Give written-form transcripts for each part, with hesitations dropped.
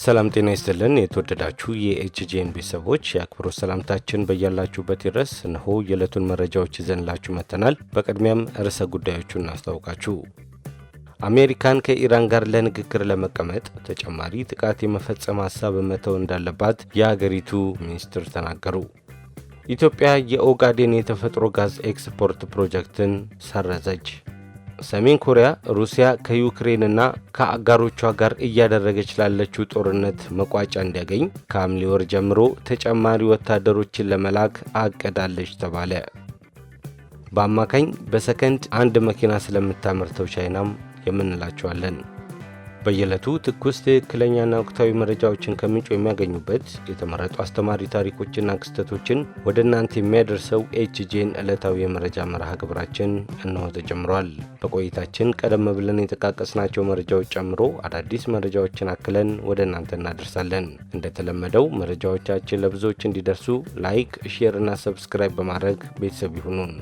ሰላም ጤና ይስጥልን። የተወደዳችሁ የኤችጄን ቤተሰቦች የአክብሮት ሰላምታችን በያላችሁበት ይድረስ። እነሆ የዕለቱን መረጃዎች ይዘንላችሁ መጥተናል። በቅድሚያም ርዕሰ ጉዳዮቹን እናስታውቃችሁ። አሜሪካን ከኢራን ጋር ለንግግር ለመቀመጥ ተጨማሪ ጥቃት የመፈጸም ሀሳብ መተው እንዳለባት የሀገሪቱ ሚኒስትር ተናገሩ። ኢትዮጵያ የኦጋዴን የተፈጥሮ ጋዝ ኤክስፖርት ፕሮጀክትን ሰረዘች። ሰሜን ኮሪያ ሩሲያ ከዩክሬንና ከአጋሮቿ ጋር እያደረገች ላለችው ጦርነት መቋጫ እንዲያገኝ ከሐምሌ ወር ጀምሮ ተጨማሪ ወታደሮችን ለመላክ አቅዳለች ተባለ። በአማካኝ በሰከንድ አንድ መኪና ስለምታመርተው ቻይናም የምንላቸዋለን። በየዕለቱ ትኩስ ትክክለኛና ወቅታዊ መረጃዎችን ከምንጩ የሚያገኙበት የተመረጡ አስተማሪ ታሪኮችና ክስተቶችን ወደ እናንተ የሚያደርሰው ኤችጄን ዕለታዊ የመረጃ መርሃ ግብራችን እነሆ ተጀምሯል። በቆይታችን ቀደም ብለን የጠቃቀስናቸው መረጃዎች ጨምሮ አዳዲስ መረጃዎችን አክለን ወደ እናንተ እናደርሳለን። እንደተለመደው መረጃዎቻችን ለብዙዎች እንዲደርሱ ላይክ፣ ሼር እና ሰብስክራይብ በማድረግ ቤተሰብ ይሁኑን።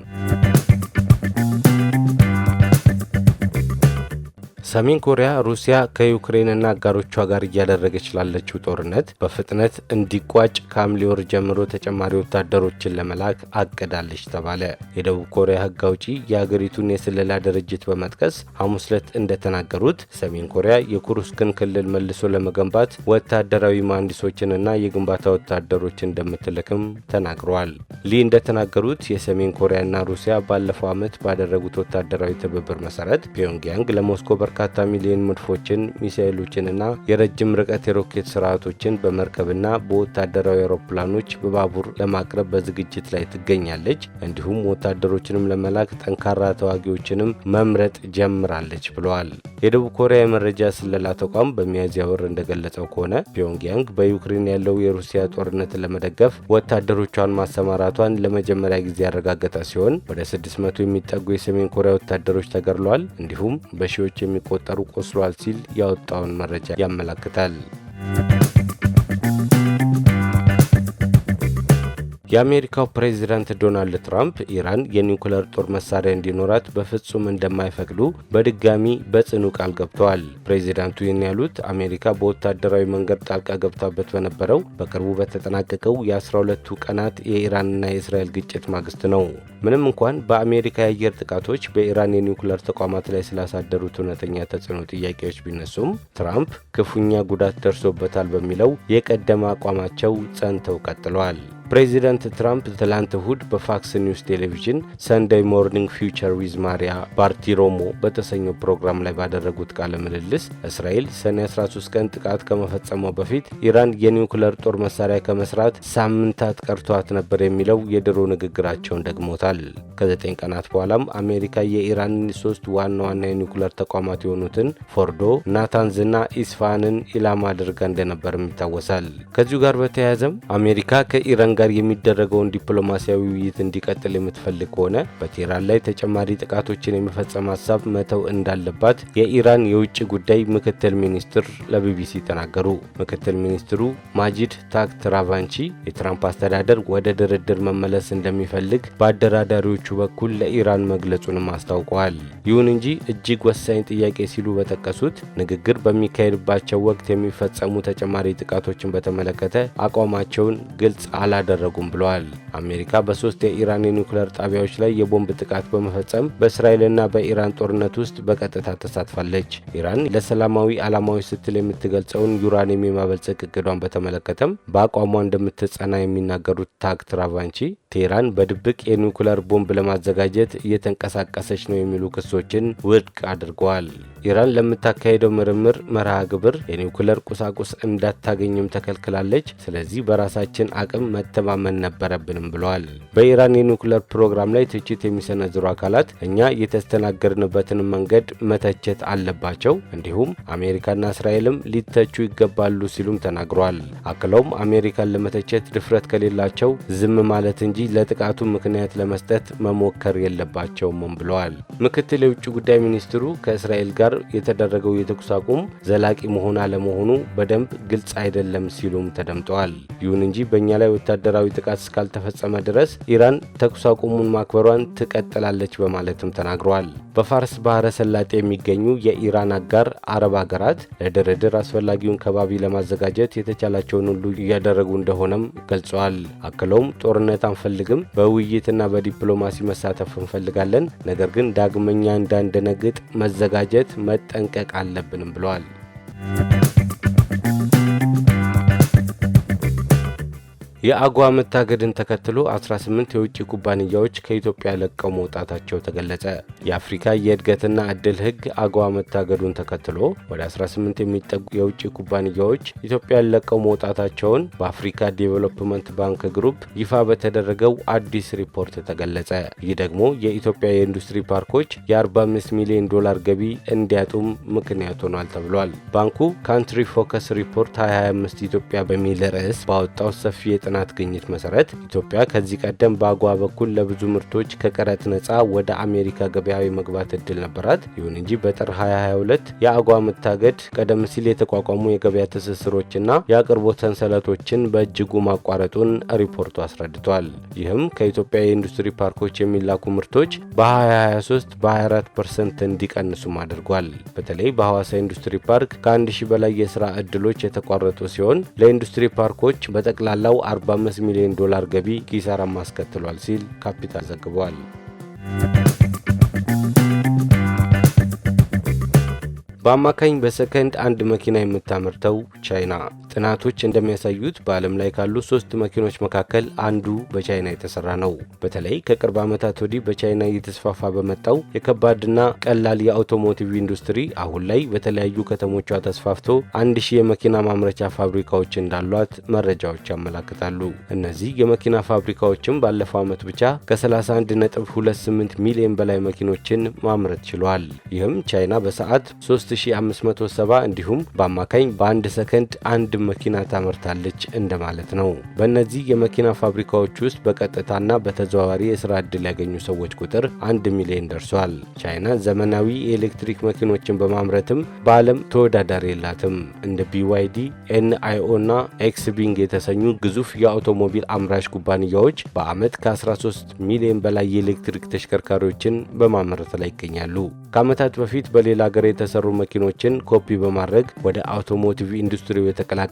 ሰሜን ኮሪያ ሩሲያ ከዩክሬንና አጋሮቿ ጋር እያደረገች ላለችው ጦርነት በፍጥነት እንዲቋጭ ከሐምሌ ወር ጀምሮ ተጨማሪ ወታደሮችን ለመላክ አቅዳለች ተባለ። የደቡብ ኮሪያ ሕግ አውጪ የሀገሪቱን የስለላ ድርጅት በመጥቀስ ሐሙስ ዕለት እንደተናገሩት ሰሜን ኮሪያ የኩርስክን ክልል መልሶ ለመገንባት ወታደራዊ መሐንዲሶችንና የግንባታ ወታደሮችን እንደምትልክም ተናግረዋል። ሊ እንደተናገሩት የሰሜን ኮሪያና ሩሲያ ባለፈው ዓመት ባደረጉት ወታደራዊ ትብብር መሰረት ፒዮንግያንግ ለሞስኮ በርካታ ሚሊዮን መድፎችን፣ ሚሳኤሎችንና የረጅም ርቀት የሮኬት ስርዓቶችን በመርከብና በወታደራዊ አውሮፕላኖች በባቡር ለማቅረብ በዝግጅት ላይ ትገኛለች። እንዲሁም ወታደሮችንም ለመላክ ጠንካራ ተዋጊዎችንም መምረጥ ጀምራለች ብለዋል። የደቡብ ኮሪያ የመረጃ ስለላ ተቋም በሚያዝያ ወር እንደገለጸው ከሆነ ፒዮንግያንግ በዩክሬን ያለው የሩሲያ ጦርነትን ለመደገፍ ወታደሮቿን ማሰማራቷን ለመጀመሪያ ጊዜ ያረጋገጠ ሲሆን ወደ 600 የሚጠጉ የሰሜን ኮሪያ ወታደሮች ተገድለዋል፣ እንዲሁም በሺዎች የሚቆጠሩ ቆስሏል ሲል ያወጣውን መረጃ ያመለክታል። የአሜሪካው ፕሬዚዳንት ዶናልድ ትራምፕ ኢራን የኒውክሌር ጦር መሳሪያ እንዲኖራት በፍጹም እንደማይፈቅዱ በድጋሚ በጽኑ ቃል ገብተዋል። ፕሬዚዳንቱ ይህን ያሉት አሜሪካ በወታደራዊ መንገድ ጣልቃ ገብታበት በነበረው በቅርቡ በተጠናቀቀው የ12ቱ ቀናት የኢራንና የእስራኤል ግጭት ማግስት ነው። ምንም እንኳን በአሜሪካ የአየር ጥቃቶች በኢራን የኒውክሌር ተቋማት ላይ ስላሳደሩት እውነተኛ ተጽዕኖ ጥያቄዎች ቢነሱም ትራምፕ ክፉኛ ጉዳት ደርሶበታል በሚለው የቀደመ አቋማቸው ጸንተው ቀጥለዋል። ፕሬዚዳንት ትራምፕ ትላንት እሁድ በፋክስ ኒውስ ቴሌቪዥን ሰንደይ ሞርኒንግ ፊውቸር ዊዝ ማሪያ ባርቲሮሞ በተሰኘው ፕሮግራም ላይ ባደረጉት ቃለ ምልልስ እስራኤል ሰኔ 13 ቀን ጥቃት ከመፈጸሟ በፊት ኢራን የኒውክሌር ጦር መሳሪያ ከመስራት ሳምንታት ቀርቷት ነበር የሚለው የድሮ ንግግራቸውን ደግሞታል። ከ9 ቀናት በኋላም አሜሪካ የኢራንን 3 ዋና ዋና የኒውክሌር ተቋማት የሆኑትን ፎርዶ፣ ናታንዝና ኢስፋሃንን ኢላማ አድርጋ እንደነበርም ይታወሳል። ከዚሁ ጋር በተያያዘም አሜሪካ ከኢራን ጋር የሚደረገውን ዲፕሎማሲያዊ ውይይት እንዲቀጥል የምትፈልግ ከሆነ በቴህራን ላይ ተጨማሪ ጥቃቶችን የመፈጸም ሀሳብ መተው እንዳለባት የኢራን የውጭ ጉዳይ ምክትል ሚኒስትር ለቢቢሲ ተናገሩ። ምክትል ሚኒስትሩ ማጂድ ታክት ራቫንቺ የትራምፕ አስተዳደር ወደ ድርድር መመለስ እንደሚፈልግ በአደራዳሪዎቹ በኩል ለኢራን መግለጹንም አስታውቀዋል። ይሁን እንጂ እጅግ ወሳኝ ጥያቄ ሲሉ በጠቀሱት ንግግር በሚካሄድባቸው ወቅት የሚፈጸሙ ተጨማሪ ጥቃቶችን በተመለከተ አቋማቸውን ግልጽ አላደረጉም ብለዋል። አሜሪካ በ3 የኢራን የኒውክሌር ጣቢያዎች ላይ የቦምብ ጥቃት በመፈጸም በእስራኤልና በኢራን ጦርነት ውስጥ በቀጥታ ተሳትፋለች። ኢራን ለሰላማዊ ዓላማዎች ስትል የምትገልጸውን ዩራኒየም የማበልጸግ እቅዷን በተመለከተም በአቋሟ እንደምትጸና የሚናገሩት ታክት ራቫንቺ ቴህራን በድብቅ የኒውክሌር ቦምብ ለማዘጋጀት እየተንቀሳቀሰች ነው የሚሉ ክሶችን ውድቅ አድርገዋል። ኢራን ለምታካሄደው ምርምር መርሃ ግብር የኒውክሌር ቁሳቁስ እንዳታገኝም ተከልክላለች። ስለዚህ በራሳችን አቅም መተማመን ነበረብንም ብለዋል። በኢራን የኒውክሌር ፕሮግራም ላይ ትችት የሚሰነዝሩ አካላት እኛ የተስተናገድንበትን መንገድ መተቸት አለባቸው፣ እንዲሁም አሜሪካና እስራኤልም ሊተቹ ይገባሉ ሲሉም ተናግረዋል። አክለውም አሜሪካን ለመተቸት ድፍረት ከሌላቸው ዝም ማለት እንጂ ለጥቃቱ ምክንያት ለመስጠት መሞከር የለባቸውም ብለዋል። ምክትል የውጭ ጉዳይ ሚኒስትሩ ከእስራኤል ጋር የተደረገው የተኩስ አቁም ዘላቂ መሆን አለመሆኑ በደንብ ግልጽ አይደለም ሲሉም ተደምጠዋል። ይሁን እንጂ በእኛ ላይ ወታደራዊ ጥቃት እስካልተፈጸመ ድረስ ኢራን ተኩስ አቁሙን ማክበሯን ትቀጥላለች በማለትም ተናግረዋል። በፋርስ ባህረ ሰላጤ የሚገኙ የኢራን አጋር አረብ ሀገራት ለድርድር አስፈላጊውን ከባቢ ለማዘጋጀት የተቻላቸውን ሁሉ እያደረጉ እንደሆነም ገልጸዋል። አክለውም ጦርነት አንፈልግም፣ በውይይትና በዲፕሎማሲ መሳተፍ እንፈልጋለን፣ ነገር ግን ዳግመኛ እንዳንደነግጥ መዘጋጀት መጠንቀቅ አለብንም ብለዋል። የአጓ መታገድን ተከትሎ 18 የውጭ ኩባንያዎች ከኢትዮጵያ ለቀው መውጣታቸው ተገለጸ። የአፍሪካ የእድገትና ዕድል ሕግ አጓ መታገዱን ተከትሎ ወደ 18 የሚጠጉ የውጭ ኩባንያዎች ኢትዮጵያን ለቀው መውጣታቸውን በአፍሪካ ዴቨሎፕመንት ባንክ ግሩፕ ይፋ በተደረገው አዲስ ሪፖርት ተገለጸ። ይህ ደግሞ የኢትዮጵያ የኢንዱስትሪ ፓርኮች የ45 ሚሊዮን ዶላር ገቢ እንዲያጡም ምክንያት ሆኗል ተብሏል። ባንኩ ካንትሪ ፎከስ ሪፖርት 2025 ኢትዮጵያ በሚል ርዕስ ባወጣው ሰፊ ጥናት ግኝት መሰረት ኢትዮጵያ ከዚህ ቀደም በአጓ በኩል ለብዙ ምርቶች ከቀረጥ ነጻ ወደ አሜሪካ ገበያ የመግባት እድል ነበራት። ይሁን እንጂ በጥር 2022 የአጓ መታገድ ቀደም ሲል የተቋቋሙ የገበያ ትስስሮችና የአቅርቦት ሰንሰለቶችን በእጅጉ ማቋረጡን ሪፖርቱ አስረድቷል። ይህም ከኢትዮጵያ የኢንዱስትሪ ፓርኮች የሚላኩ ምርቶች በ2023 በ24% እንዲቀንሱም አድርጓል። በተለይ በሐዋሳ ኢንዱስትሪ ፓርክ ከ1000 በላይ የስራ እድሎች የተቋረጡ ሲሆን ለኢንዱስትሪ ፓርኮች በጠቅላላው 45 ሚሊዮን ዶላር ገቢ ኪሳራ ማስከትሏል ሲል ካፒታል ዘግቧል። በአማካኝ በሰከንድ አንድ መኪና የምታመርተው ቻይና። ጥናቶች እንደሚያሳዩት በዓለም ላይ ካሉ 3 መኪኖች መካከል አንዱ በቻይና የተሰራ ነው። በተለይ ከቅርብ ዓመታት ወዲህ በቻይና እየተስፋፋ በመጣው የከባድና ቀላል የአውቶሞቲቭ ኢንዱስትሪ አሁን ላይ በተለያዩ ከተሞቿ ተስፋፍቶ 1000 የመኪና ማምረቻ ፋብሪካዎች እንዳሏት መረጃዎች ያመለክታሉ። እነዚህ የመኪና ፋብሪካዎችም ባለፈው ዓመት ብቻ ከ31.28 ሚሊዮን በላይ መኪኖችን ማምረት ችለዋል። ይህም ቻይና በሰዓት 3570 እንዲሁም በአማካኝ በአንድ ሰከንድ አንድ መኪና ታመርታለች እንደማለት ነው። በእነዚህ የመኪና ፋብሪካዎች ውስጥ በቀጥታና በተዘዋዋሪ የስራ ዕድል ያገኙ ሰዎች ቁጥር 1 ሚሊዮን ደርሷል። ቻይና ዘመናዊ የኤሌክትሪክ መኪኖችን በማምረትም በዓለም ተወዳዳሪ የላትም። እንደ BYD፣ NIO እና ኤክስቢንግ የተሰኙ ግዙፍ የአውቶሞቢል አምራች ኩባንያዎች በዓመት ከ13 ሚሊዮን በላይ የኤሌክትሪክ ተሽከርካሪዎችን በማምረት ላይ ይገኛሉ። ከዓመታት በፊት በሌላ ሀገር የተሰሩ መኪኖችን ኮፒ በማድረግ ወደ አውቶሞቲቭ ኢንዱስትሪው የተቀላቀለችው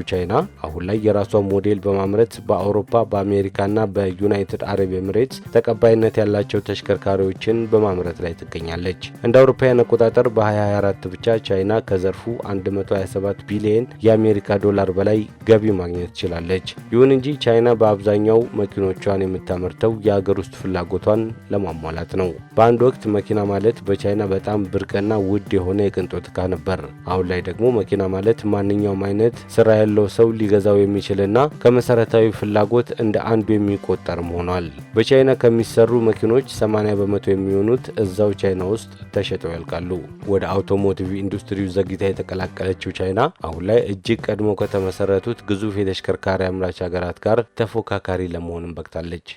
ቻይና አሁን ላይ የራሷን ሞዴል በማምረት በአውሮፓ፣ በአሜሪካና በዩናይትድ አረብ ኤሚሬትስ ተቀባይነት ያላቸው ተሽከርካሪዎችን በማምረት ላይ ትገኛለች። እንደ አውሮፓውያን አቆጣጠር በ2024 ብቻ ቻይና ከዘርፉ 127 ቢሊዮን የአሜሪካ ዶላር በላይ ገቢ ማግኘት ችላለች። ይሁን እንጂ ቻይና በአብዛኛው መኪኖቿን የምታመርተው የሀገር ውስጥ ፍላጎቷን ለማሟላት ነው። በአንድ ወቅት መኪና ማለት በቻይና በጣም ብርቅና ውድ የሆነ የቅንጦት ዕቃ ነበር። አሁን ላይ ደግሞ መኪና ማለት ማንኛውም አይነት ስራ ያለው ሰው ሊገዛው የሚችልና ከመሰረታዊ ፍላጎት እንደ አንዱ የሚቆጠርም ሆኗል። በቻይና ከሚሰሩ መኪኖች 80 በመቶ የሚሆኑት እዛው ቻይና ውስጥ ተሸጠው ያልቃሉ። ወደ አውቶሞቲቭ ኢንዱስትሪው ዘግይታ የተቀላቀለችው ቻይና አሁን ላይ እጅግ ቀድሞ ከተመሰረቱት ግዙፍ የተሽከርካሪ አምራች ሀገራት ጋር ተፎካካሪ ለመሆንም በቅታለች።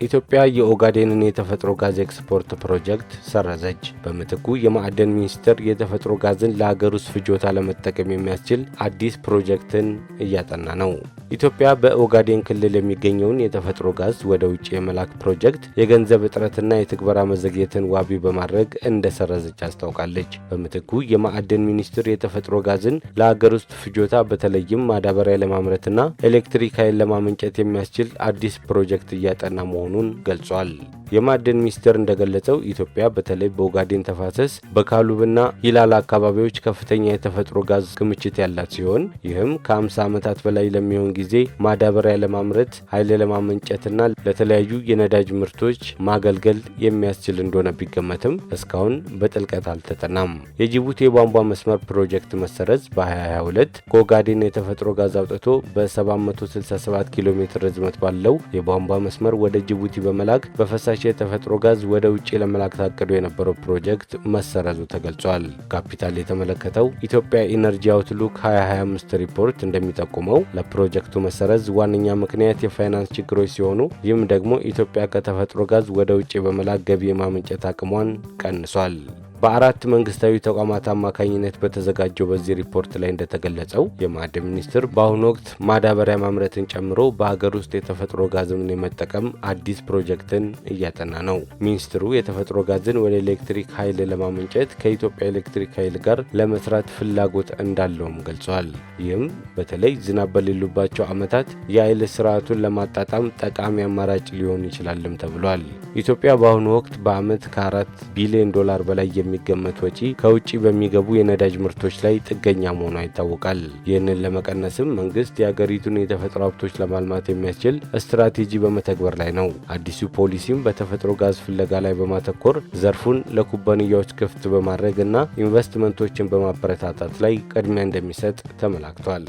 ኢትዮጵያ የኦጋዴንን የተፈጥሮ ጋዝ ኤክስፖርት ፕሮጀክት ሰረዘች። በምትኩ የማዕድን ሚኒስቴር የተፈጥሮ ጋዝን ለሀገር ውስጥ ፍጆታ ለመጠቀም የሚያስችል አዲስ ፕሮጀክትን እያጠና ነው። ኢትዮጵያ በኦጋዴን ክልል የሚገኘውን የተፈጥሮ ጋዝ ወደ ውጭ የመላክ ፕሮጀክት የገንዘብ እጥረትና የትግበራ መዘግየትን ዋቢ በማድረግ እንደሰረዘች አስታውቃለች። በምትኩ የማዕድን ሚኒስቴር የተፈጥሮ ጋዝን ለሀገር ውስጥ ፍጆታ በተለይም ማዳበሪያ ለማምረትና ኤሌክትሪክ ኃይል ለማመንጨት የሚያስችል አዲስ ፕሮጀክት እያጠና መሆኑን ገልጿል። የማዕድን ሚኒስቴር እንደገለጸው ኢትዮጵያ በተለይ በኦጋዴን ተፋሰስ በካሉብና ሂላላ አካባቢዎች ከፍተኛ የተፈጥሮ ጋዝ ክምችት ያላት ሲሆን ይህም ከ50 ዓመታት በላይ ለሚሆን ጊዜ ማዳበሪያ ለማምረት፣ ኃይል ለማመንጨትና ለተለያዩ የነዳጅ ምርቶች ማገልገል የሚያስችል እንደሆነ ቢገመትም እስካሁን በጥልቀት አልተጠናም። የጅቡቲ የቧንቧ መስመር ፕሮጀክት መሰረዝ በ2022 ከኦጋዴን የተፈጥሮ ጋዝ አውጥቶ በ767 ኪሎ ሜትር ርዝመት ባለው የቧንቧ መስመር ወደ ጅቡቲ በመላክ በፈሳሽ የተፈጥሮ ጋዝ ወደ ውጭ ለመላክ ታቅዶ የነበረው ፕሮጀክት መሰረዙ ተገልጿል። ካፒታል የተመለከተው ኢትዮጵያ ኢነርጂ አውትሉክ 2025 ሪፖርት እንደሚጠቁመው ለፕሮጀክቱ መሰረዝ ዋነኛ ምክንያት የፋይናንስ ችግሮች ሲሆኑ ይህም ደግሞ ኢትዮጵያ ከተፈጥሮ ጋዝ ወደ ውጭ በመላክ ገቢ የማመንጨት አቅሟን ቀንሷል። በአራት መንግስታዊ ተቋማት አማካኝነት በተዘጋጀው በዚህ ሪፖርት ላይ እንደተገለጸው የማዕድን ሚኒስቴር በአሁኑ ወቅት ማዳበሪያ ማምረትን ጨምሮ በሀገር ውስጥ የተፈጥሮ ጋዝን የመጠቀም አዲስ ፕሮጀክትን እያጠና ነው። ሚኒስትሩ የተፈጥሮ ጋዝን ወደ ኤሌክትሪክ ኃይል ለማመንጨት ከኢትዮጵያ ኤሌክትሪክ ኃይል ጋር ለመስራት ፍላጎት እንዳለውም ገልጿል። ይህም በተለይ ዝናብ በሌሉባቸው ዓመታት የኃይል ስርዓቱን ለማጣጣም ጠቃሚ አማራጭ ሊሆን ይችላልም ተብሏል። ኢትዮጵያ በአሁኑ ወቅት በዓመት ከ4 ቢሊዮን ዶላር በላይ የሚገመት ወጪ ከውጭ በሚገቡ የነዳጅ ምርቶች ላይ ጥገኛ መሆኗ ይታወቃል። ይህንን ለመቀነስም መንግስት የሀገሪቱን የተፈጥሮ ሀብቶች ለማልማት የሚያስችል ስትራቴጂ በመተግበር ላይ ነው። አዲሱ ፖሊሲም በተፈጥሮ ጋዝ ፍለጋ ላይ በማተኮር ዘርፉን ለኩባንያዎች ክፍት በማድረግ እና ኢንቨስትመንቶችን በማበረታታት ላይ ቅድሚያ እንደሚሰጥ ተመላክቷል።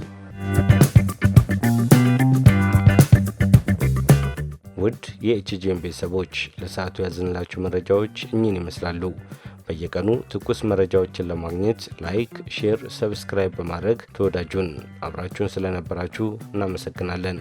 ውድ የኤችጂኤም ቤተሰቦች ለሰዓቱ ያዝንላችሁ መረጃዎች እኚህን ይመስላሉ። በየቀኑ ትኩስ መረጃዎችን ለማግኘት ላይክ፣ ሼር፣ ሰብስክራይብ በማድረግ ተወዳጁን። አብራችሁን ስለነበራችሁ እናመሰግናለን።